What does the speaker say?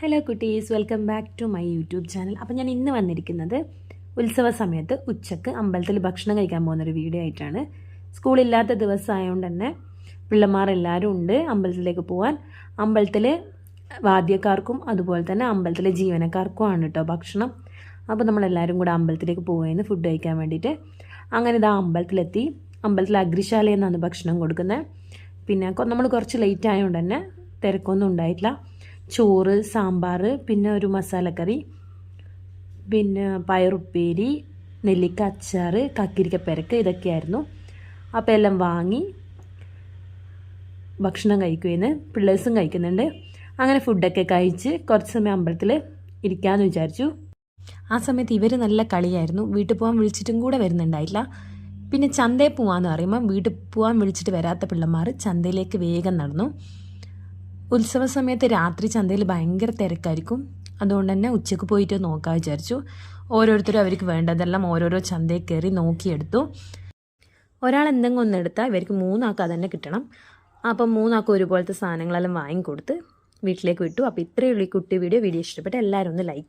Hello കുട്ടീസ്, welcome back to my YouTube channel. അപ്പോൾ ഞാൻ ഇന്ന് വന്നിരിക്കുന്നത് ഉത്സവ സമയത്ത് ഉച്ചക്ക് അമ്പലത്തിൽ ഭക്ഷണം കഴിക്കാൻ പോകുന്നൊരു വീഡിയോ ആയിട്ടാണ്. സ്കൂളില്ലാത്ത ദിവസമായതുകൊണ്ട് തന്നെ പിള്ളമാരെല്ലാവരും ഉണ്ട് അമ്പലത്തിലേക്ക് പോകാൻ. അമ്പലത്തിൽ വാദ്യക്കാർക്കും അതുപോലെ തന്നെ അമ്പലത്തിലെ ജീവനക്കാർക്കുമാണ് കേട്ടോ ഭക്ഷണം. അപ്പോൾ നമ്മളെല്ലാവരും കൂടെ അമ്പലത്തിലേക്ക് പോവുകയെന്ന് ഫുഡ് കഴിക്കാൻ വേണ്ടിയിട്ട്. അങ്ങനെ ഇതാ അമ്പലത്തിലെത്തി. അമ്പലത്തിൽ അഗ്രിശാലയിൽ നിന്നാണ് ഭക്ഷണം കൊടുക്കുന്നത്. പിന്നെ നമ്മൾ കുറച്ച് ലേറ്റ് ആയതുകൊണ്ട് തന്നെ തിരക്കൊന്നും ഉണ്ടായിട്ടില്ല. ചോറ്, സാമ്പാർ, പിന്നെ ഒരു മസാലക്കറി, പിന്നെ പയറുപ്പേരി, നെല്ലിക്ക അച്ചാർ, കക്കിരിക്ക പെരക്ക്, ഇതൊക്കെയായിരുന്നു. അപ്പോൾ എല്ലാം വാങ്ങി ഭക്ഷണം കഴിക്കുമെന്ന് പിള്ളേഴ്സും കഴിക്കുന്നുണ്ട്. അങ്ങനെ ഫുഡൊക്കെ കഴിച്ച് കുറച്ച് സമയം അമ്പലത്തിൽ ഇരിക്കാമെന്ന് വിചാരിച്ചു. ആ സമയത്ത് ഇവർ നല്ല കളിയായിരുന്നു. വീട്ടിൽ പോകാൻ വിളിച്ചിട്ടും കൂടെ വരുന്നുണ്ടായില്ല. പിന്നെ ചന്തയിൽ പോകാമെന്ന് പറയുമ്പോൾ വീട്ടിൽ പോകാൻ വിളിച്ചിട്ട് വരാത്ത പിള്ളമാർ ചന്തയിലേക്ക് വേഗം നടന്നു. ഉത്സവ സമയത്ത് രാത്രി ചന്തയിൽ ഭയങ്കര തിരക്കായിരിക്കും. അതുകൊണ്ട് തന്നെ ഉച്ചയ്ക്ക് പോയിട്ട് നോക്കാൻ വിചാരിച്ചു. ഓരോരുത്തരും അവർക്ക് വേണ്ടതെല്ലാം ഓരോരോ ചന്തയിൽ കയറി നോക്കിയെടുത്തു. ഒരാൾ എന്തെങ്കിലും ഒന്ന് എടുത്താൽ ഇവർക്ക് 3 ആൾക്ക് അതന്നെ കിട്ടണം. അപ്പം 3 ആൾക്ക് ഒരുപോലത്തെ സാധനങ്ങളെല്ലാം വാങ്ങിക്കൊടുത്ത് വീട്ടിലേക്ക് വിട്ടു. അപ്പോൾ ഇത്രയേ ഉള്ളൂ ഈ കുട്ടി വീഡിയോ. ഇഷ്ടപ്പെട്ട എല്ലാവരും ഒന്ന് ലൈക്ക് ചെയ്യും.